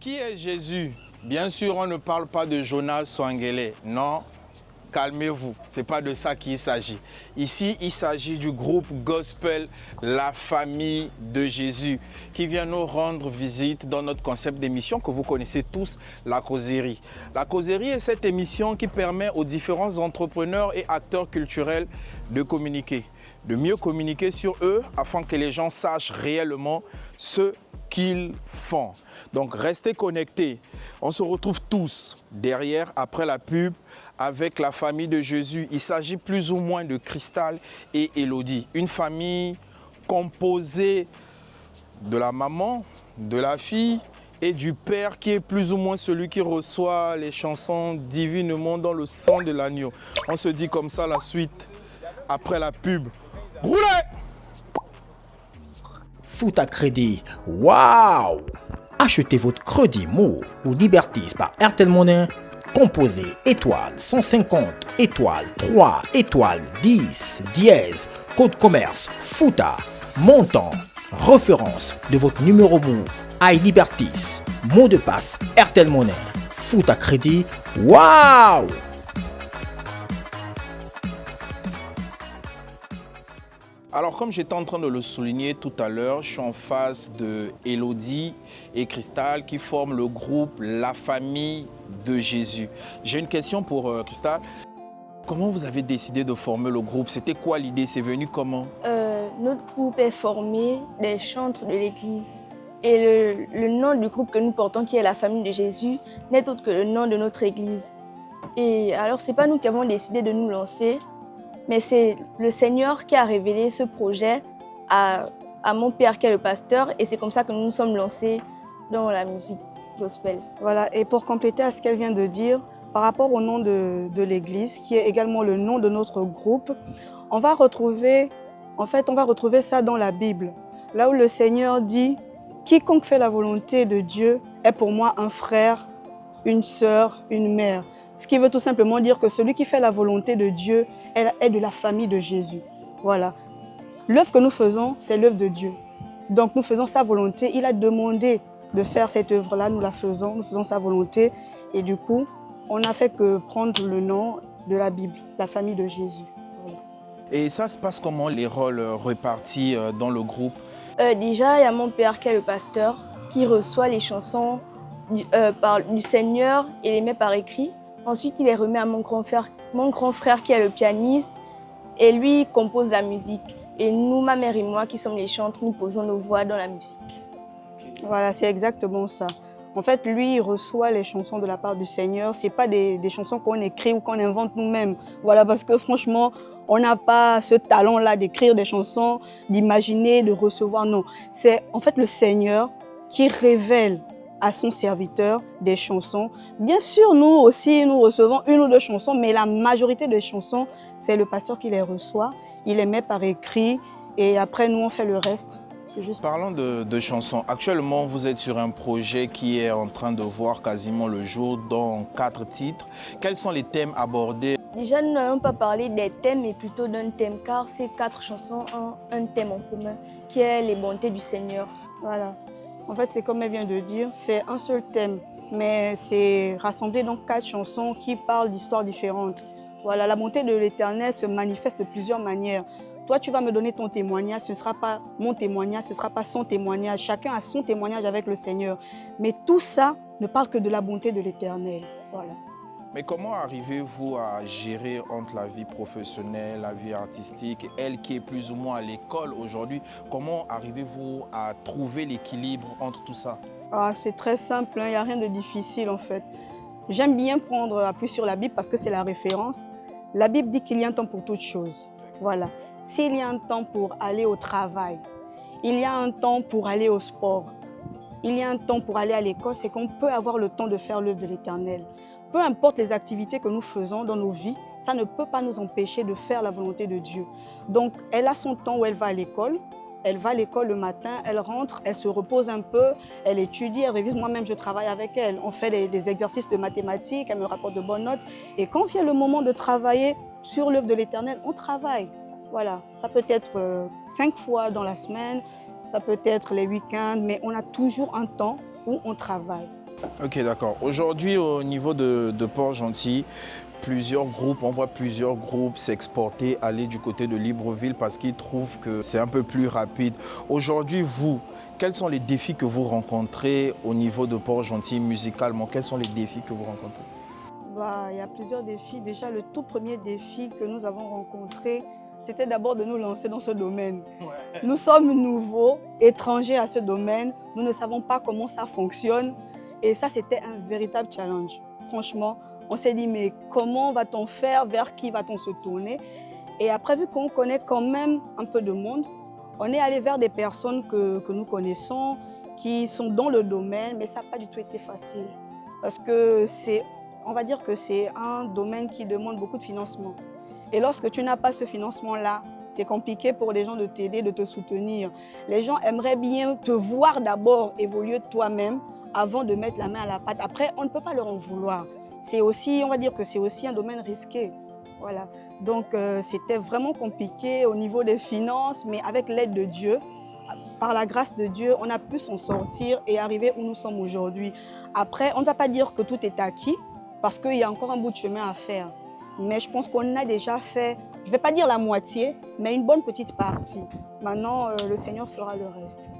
Qui est Jésus? Bien sûr, on ne parle pas de Jonas Swangele. Non, calmez-vous. Ce n'est pas de ça qu'il s'agit. Ici, il s'agit du groupe gospel La Famille de Jésus qui vient nous rendre visite dans notre concept d'émission que vous connaissez tous, La Causerie. La Causerie est cette émission qui permet aux différents entrepreneurs et acteurs culturels de communiquer, de mieux communiquer sur eux afin que les gens sachent réellement ce qu'ils font. Donc restez connectés. On se retrouve tous derrière, après la pub, avec La Famille de Jésus. Il s'agit plus ou moins de Cristal et Élodie. Une famille composée de la maman, de la fille et du père qui est plus ou moins celui qui reçoit les chansons divinement dans le sang de l'agneau. On se dit comme ça la suite après la pub. Roulez! Foot à crédit, waouh! Achetez votre crédit Move ou Libertis par Airtel Money. Composez étoile 150, étoile 3, étoile 10, dièse, code commerce, FOOTA, montant, référence de votre numéro Move, iLibertis, mot de passe Airtel Money. Foot à crédit, waouh! Alors, comme j'étais en train de le souligner tout à l'heure, je suis en face de Élodie et Cristal qui forment le groupe La Famille de Jésus. J'ai une question pour Cristal. Comment vous avez décidé de former le groupe? C'était quoi l'idée? C'est venu comment? Notre groupe est formé des chantres de l'Église. Et le nom du groupe que nous portons, qui est La Famille de Jésus, n'est autre que le nom de notre Église. Et alors, ce n'est pas nous qui avons décidé de nous lancer, mais c'est le Seigneur qui a révélé ce projet à mon père qui est le pasteur, et c'est comme ça que nous nous sommes lancés dans la musique gospel. Voilà, et pour compléter à ce qu'elle vient de dire, par rapport au nom de l'Église, qui est également le nom de notre groupe, on va retrouver ça dans la Bible, là où le Seigneur dit « Quiconque fait la volonté de Dieu est pour moi un frère, une sœur, une mère ». Ce qui veut tout simplement dire que celui qui fait la volonté de Dieu est de la famille de Jésus. Voilà. L'œuvre que nous faisons, c'est l'œuvre de Dieu. Donc nous faisons sa volonté. Il a demandé de faire cette œuvre-là, nous la faisons, nous faisons sa volonté. Et du coup, on n'a fait que prendre le nom de la Bible, la famille de Jésus. Voilà. Et ça se passe comment, les rôles répartis dans le groupe? Déjà, il y a mon père qui est le pasteur, qui reçoit les chansons du Seigneur et les met par écrit. Ensuite, il les remet à mon grand frère qui est le pianiste, et lui compose la musique. Et nous, ma mère et moi, qui sommes les chantres, nous posons nos voix dans la musique. Voilà, c'est exactement ça. En fait, lui, il reçoit les chansons de la part du Seigneur. Ce n'est pas des chansons qu'on écrit ou qu'on invente nous-mêmes. Voilà, parce que franchement, on n'a pas ce talent-là d'écrire des chansons, d'imaginer, de recevoir. Non, c'est en fait le Seigneur qui révèle à son serviteur des chansons. Bien sûr, nous aussi, nous recevons une ou deux chansons, mais la majorité des chansons, c'est le pasteur qui les reçoit. Il les met par écrit et après, nous, on fait le reste. Juste... Parlons de chansons. Actuellement, vous êtes sur un projet qui est en train de voir quasiment le jour dans 4 titres. Quels sont les thèmes abordés? Déjà, nous n'allons pas parler des thèmes, mais plutôt d'un thème, car ces 4 chansons ont un thème en commun, qui est les bontés du Seigneur. Voilà. En fait, c'est comme elle vient de dire, c'est un seul thème, mais c'est rassemblé dans 4 chansons qui parlent d'histoires différentes. Voilà, la bonté de l'Éternel se manifeste de plusieurs manières. Toi, tu vas me donner ton témoignage, ce ne sera pas mon témoignage, ce ne sera pas son témoignage. Chacun a son témoignage avec le Seigneur. Mais tout ça ne parle que de la bonté de l'Éternel. Voilà. Mais comment arrivez-vous à gérer entre la vie professionnelle, la vie artistique, elle qui est plus ou moins à l'école aujourd'hui? Comment arrivez-vous à trouver l'équilibre entre tout ça? C'est très simple, il n'y a rien de difficile en fait. J'aime bien prendre appui sur la Bible parce que c'est la référence. La Bible dit qu'il y a un temps pour toutes choses. Voilà. S'il y a un temps pour aller au travail, il y a un temps pour aller au sport, il y a un temps pour aller à l'école, c'est qu'on peut avoir le temps de faire l'œuvre de l'Éternel. Peu importe les activités que nous faisons dans nos vies, ça ne peut pas nous empêcher de faire la volonté de Dieu. Donc, elle a son temps où elle va à l'école. Elle va à l'école le matin, elle rentre, elle se repose un peu, elle étudie, elle révise. Moi-même, je travaille avec elle. On fait des exercices de mathématiques, elle me rapporte de bonnes notes. Et quand vient le moment de travailler sur l'œuvre de l'Éternel, on travaille. Voilà, ça peut être 5 fois dans la semaine, ça peut être les week-ends, mais on a toujours un temps où on travaille. Ok, d'accord. Aujourd'hui, au niveau de Port-Gentil, on voit plusieurs groupes s'exporter, aller du côté de Libreville parce qu'ils trouvent que c'est un peu plus rapide. Aujourd'hui, vous, quels sont les défis que vous rencontrez au niveau de Port-Gentil musicalement? Quels sont les défis que vous rencontrez? Il y a plusieurs défis. Déjà, le tout premier défi que nous avons rencontré, c'était d'abord de nous lancer dans ce domaine. Ouais. Nous sommes nouveaux, étrangers à ce domaine. Nous ne savons pas comment ça fonctionne. Et ça, c'était un véritable challenge. Franchement, on s'est dit, mais comment va-t-on faire? Vers qui va-t-on se tourner? Et après, vu qu'on connaît quand même un peu de monde, on est allé vers des personnes que nous connaissons, qui sont dans le domaine, mais ça n'a pas du tout été facile. Parce que on va dire que c'est un domaine qui demande beaucoup de financement. Et lorsque tu n'as pas ce financement-là, c'est compliqué pour les gens de t'aider, de te soutenir. Les gens aimeraient bien te voir d'abord évoluer toi-même avant de mettre la main à la pâte. Après, on ne peut pas leur en vouloir. C'est aussi, on va dire que c'est aussi un domaine risqué. Voilà. Donc, c'était vraiment compliqué au niveau des finances, mais avec l'aide de Dieu, par la grâce de Dieu, on a pu s'en sortir et arriver où nous sommes aujourd'hui. Après, on ne va pas dire que tout est acquis, parce qu'il y a encore un bout de chemin à faire. Mais je pense qu'on a déjà fait, je ne vais pas dire la moitié, mais une bonne petite partie. Maintenant, le Seigneur fera le reste.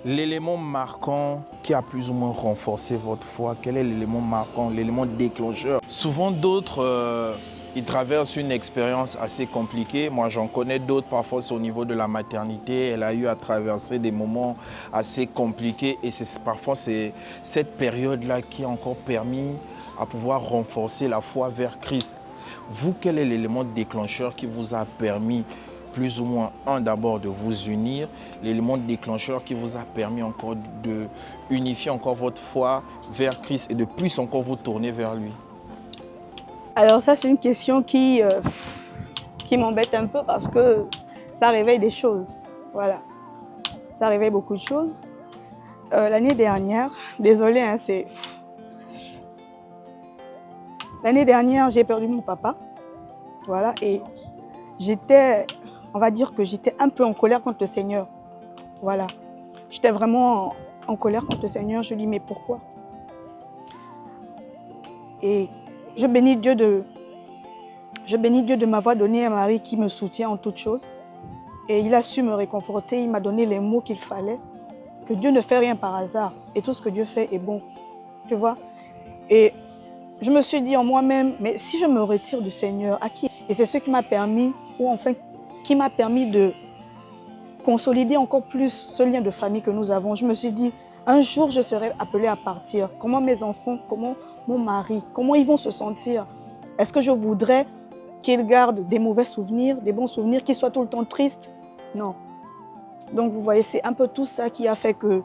L'élément marquant qui a plus ou moins renforcé votre foi, quel est l'élément marquant, l'élément déclencheur? Souvent d'autres, ils traversent une expérience assez compliquée. Moi, j'en connais d'autres, parfois c'est au niveau de la maternité. Elle a eu à traverser des moments assez compliqués et parfois c'est cette période-là qui a encore permis à pouvoir renforcer la foi vers Christ. Vous, quel est l'élément déclencheur qui vous a permis plus ou moins, d'abord de vous unir, l'élément déclencheur qui vous a permis encore de unifier encore votre foi vers Christ et de plus encore vous tourner vers lui? Alors ça, c'est une question qui m'embête un peu parce que ça réveille des choses. Voilà, ça réveille beaucoup de choses. L'année dernière, désolée, hein, l'année dernière, j'ai perdu mon papa. Voilà, et on va dire que j'étais un peu en colère contre le Seigneur. Voilà, j'étais vraiment en colère contre le Seigneur. Je lui dis, mais pourquoi? Et je bénis Dieu de m'avoir donné un mari qui me soutient en toutes choses. Et il a su me réconforter, il m'a donné les mots qu'il fallait. Que Dieu ne fait rien par hasard et tout ce que Dieu fait est bon. Tu vois? Et je me suis dit en moi-même, mais si je me retire du Seigneur, à qui? Et c'est ce qui m'a permis, qui m'a permis de consolider encore plus ce lien de famille que nous avons. Je me suis dit, un jour je serai appelée à partir. Comment mes enfants, comment mon mari, comment ils vont se sentir? Est-ce que je voudrais qu'ils gardent des mauvais souvenirs, des bons souvenirs, qu'ils soient tout le temps tristes? Non. Donc vous voyez, c'est un peu tout ça qui a fait que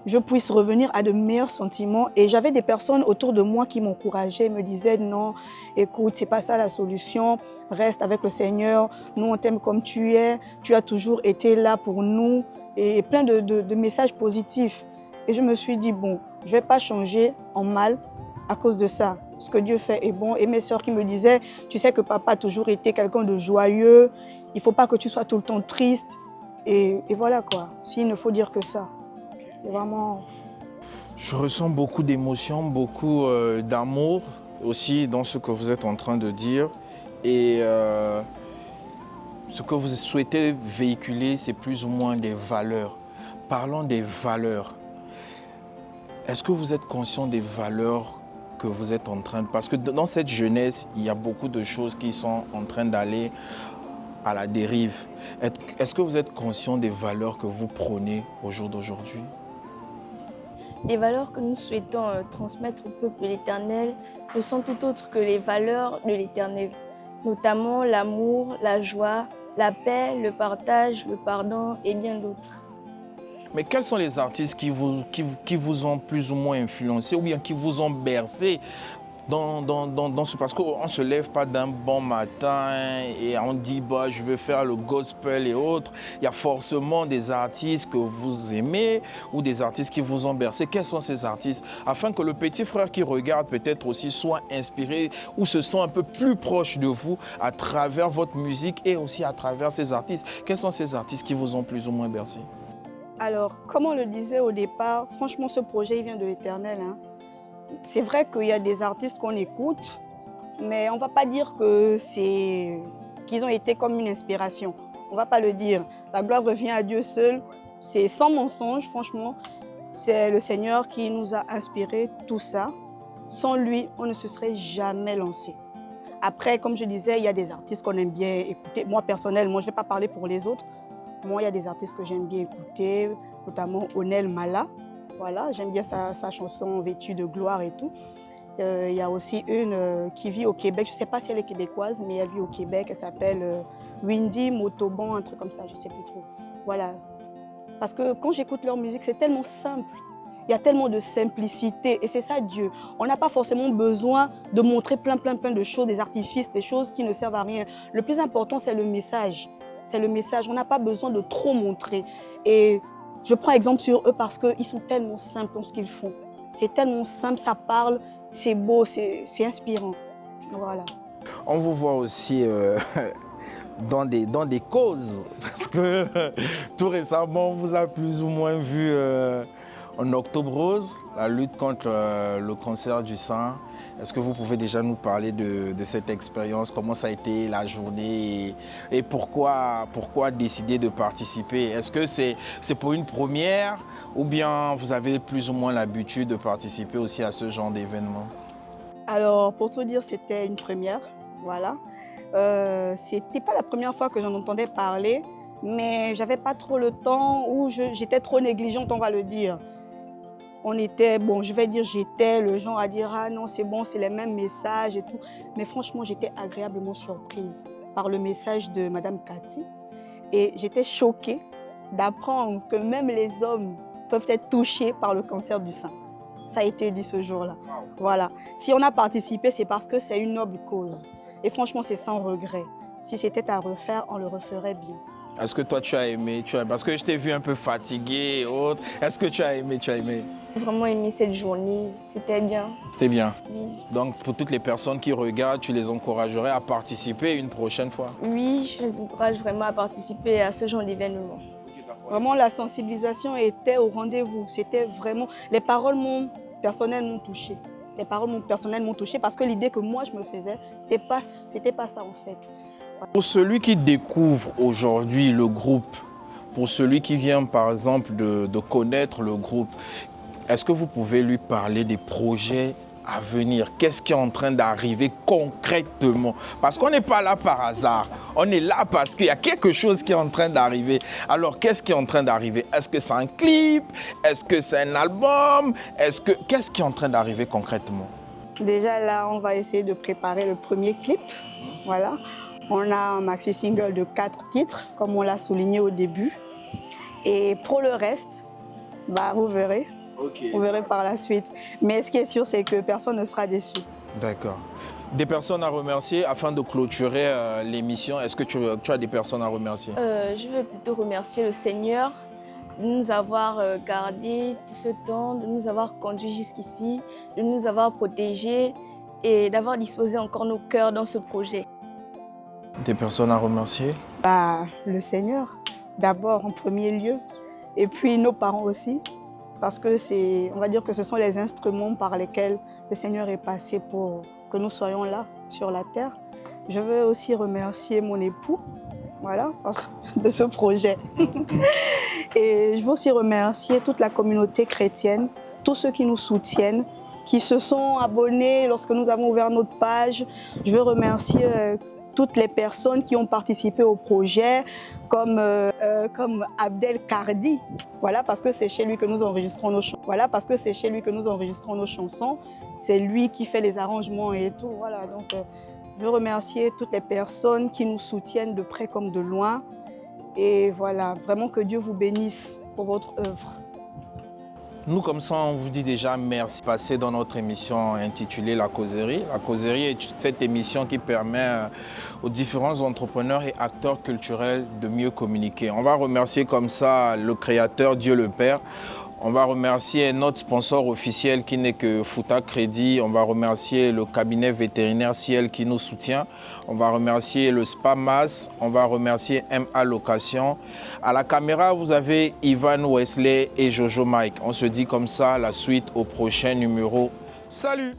je puisse revenir à de meilleurs sentiments. Et j'avais des personnes autour de moi qui m'encourageaient, me disaient non, écoute, c'est pas ça la solution, reste avec le Seigneur, nous on t'aime comme tu es, tu as toujours été là pour nous, et plein de messages positifs. Et je me suis dit, bon, je vais pas changer en mal à cause de ça. Ce que Dieu fait est bon. Et mes sœurs qui me disaient, tu sais que papa a toujours été quelqu'un de joyeux, il faut pas que tu sois tout le temps triste. Et voilà quoi, s'il ne faut dire que ça. C'est vraiment... Je ressens beaucoup d'émotions, beaucoup d'amour aussi dans ce que vous êtes en train de dire. Et ce que vous souhaitez véhiculer, c'est plus ou moins des valeurs. Parlons des valeurs. Est-ce que vous êtes conscient des valeurs que vous êtes en train de... Parce que dans cette jeunesse, il y a beaucoup de choses qui sont en train d'aller à la dérive. Est-ce que vous êtes conscient des valeurs que vous prônez au jour d'aujourd'hui? Les valeurs que nous souhaitons transmettre au peuple de l'Éternel ne sont tout autres que les valeurs de l'Éternel, notamment l'amour, la joie, la paix, le partage, le pardon et bien d'autres. Mais quels sont les artistes qui vous ont plus ou moins influencé ou bien qui vous ont bercé dans ce... Parce qu'on ne se lève pas d'un bon matin et on dit bah, je vais faire le gospel et autres. Il y a forcément des artistes que vous aimez ou des artistes qui vous ont bercé. Quels sont ces artistes? Afin que le petit frère qui regarde peut-être aussi soit inspiré ou se sent un peu plus proche de vous à travers votre musique et aussi à travers ces artistes. Quels sont ces artistes qui vous ont plus ou moins bercé? Alors, comme on le disait au départ, franchement, ce projet il vient de l'Éternel, hein. C'est vrai qu'il y a des artistes qu'on écoute, mais on ne va pas dire qu'ils ont été comme une inspiration. On ne va pas le dire. La gloire revient à Dieu seul. C'est sans mensonge, franchement. C'est le Seigneur qui nous a inspiré tout ça. Sans lui, on ne se serait jamais lancé. Après, comme je disais, il y a des artistes qu'on aime bien écouter. Moi, personnellement, je ne vais pas parler pour les autres. Moi, il y a des artistes que j'aime bien écouter, notamment Onel Mala. Voilà, j'aime bien sa chanson Vêtue de gloire et tout. Il y a aussi une qui vit au Québec. Je ne sais pas si elle est québécoise, mais elle vit au Québec. Elle s'appelle Windy Motoban, un truc comme ça, je ne sais plus trop. Voilà. Parce que quand j'écoute leur musique, c'est tellement simple. Il y a tellement de simplicité et c'est ça Dieu. On n'a pas forcément besoin de montrer plein de choses, des artifices, des choses qui ne servent à rien. Le plus important, c'est le message. C'est le message. On n'a pas besoin de trop montrer. Et je prends exemple sur eux parce qu'ils sont tellement simples dans ce qu'ils font. C'est tellement simple, ça parle, c'est beau, c'est inspirant. Voilà. On vous voit aussi dans des causes, parce que tout récemment, on vous a plus ou moins vu en Octobre Rose, la lutte contre le cancer du sein. Est-ce que vous pouvez déjà nous parler de cette expérience, comment ça a été la journée et pourquoi décider de participer? Est-ce que c'est pour une première ou bien vous avez plus ou moins l'habitude de participer aussi à ce genre d'événement? Alors, pour tout dire, c'était une première, voilà. C'était pas la première fois que j'en entendais parler, mais j'avais pas trop le temps ou j'étais trop négligente, on va le dire. On était, bon, je vais dire j'étais le genre à dire ah non c'est bon, c'est les mêmes messages et tout. Mais franchement, j'étais agréablement surprise par le message de Madame Cathy. Et j'étais choquée d'apprendre que même les hommes peuvent être touchés par le cancer du sein. Ça a été dit ce jour-là. Voilà. Si on a participé, c'est parce que c'est une noble cause. Et franchement, c'est sans regret. Si c'était à refaire, on le referait bien. Est-ce que toi, tu as aimé parce que je t'ai vu un peu fatigué et autres. Est-ce que tu as aimé J'ai vraiment aimé cette journée. C'était bien. C'était bien. Oui. Donc, pour toutes les personnes qui regardent, tu les encouragerais à participer une prochaine fois? Oui, je les encourage vraiment à participer à ce genre d'événement. Vraiment, la sensibilisation était au rendez-vous. C'était vraiment... Les paroles m'ont personnellement touchée. Les paroles m'ont touchée parce que l'idée que moi, je me faisais, c'était pas ça en fait. Pour celui qui découvre aujourd'hui le groupe, pour celui qui vient par exemple de connaître le groupe, est-ce que vous pouvez lui parler des projets à venir? Qu'est-ce qui est en train d'arriver concrètement? Parce qu'on n'est pas là par hasard, on est là parce qu'il y a quelque chose qui est en train d'arriver. Alors qu'est-ce qui est en train d'arriver? Est-ce que c'est un clip? Est-ce que c'est un album? Qu'est-ce qui est en train d'arriver concrètement? Déjà là, on va essayer de préparer le premier clip. Voilà. On a un maxi single de 4 titres, comme on l'a souligné au début. Et pour le reste, bah, vous verrez. Okay. Vous verrez par la suite. Mais ce qui est sûr, c'est que personne ne sera déçu. D'accord. Des personnes à remercier afin de clôturer l'émission. Est-ce que tu as des personnes à remercier? Je veux plutôt remercier le Seigneur de nous avoir gardé tout ce temps, de nous avoir conduits jusqu'ici, de nous avoir protégés et d'avoir disposé encore nos cœurs dans ce projet. Des personnes à remercier? Bah, le Seigneur, d'abord en premier lieu, et puis nos parents aussi, parce que on va dire que ce sont les instruments par lesquels le Seigneur est passé pour que nous soyons là, sur la terre. Je veux aussi remercier mon époux, voilà, de ce projet. Et je veux aussi remercier toute la communauté chrétienne, tous ceux qui nous soutiennent, qui se sont abonnés lorsque nous avons ouvert notre page. Je veux remercier toutes les personnes qui ont participé au projet, comme Abdel Kardi, voilà, parce que c'est chez lui que nous enregistrons nos chansons. Voilà, parce que c'est chez lui que nous enregistrons nos chansons. C'est lui qui fait les arrangements et tout. Voilà, donc je veux remercier toutes les personnes qui nous soutiennent de près comme de loin. Et voilà, vraiment que Dieu vous bénisse pour votre œuvre. Nous, comme ça, on vous dit déjà merci. Passé dans notre émission intitulée La Causerie. La Causerie est cette émission qui permet aux différents entrepreneurs et acteurs culturels de mieux communiquer. On va remercier comme ça le Créateur, Dieu le Père. On va remercier notre sponsor officiel qui n'est que Fouta Crédit. On va remercier le cabinet vétérinaire Ciel qui nous soutient. On va remercier le Spa Mas. On va remercier MA Location. À la caméra, vous avez Ivan Wesley et Jojo Mike. On se dit comme ça, la suite au prochain numéro. Salut!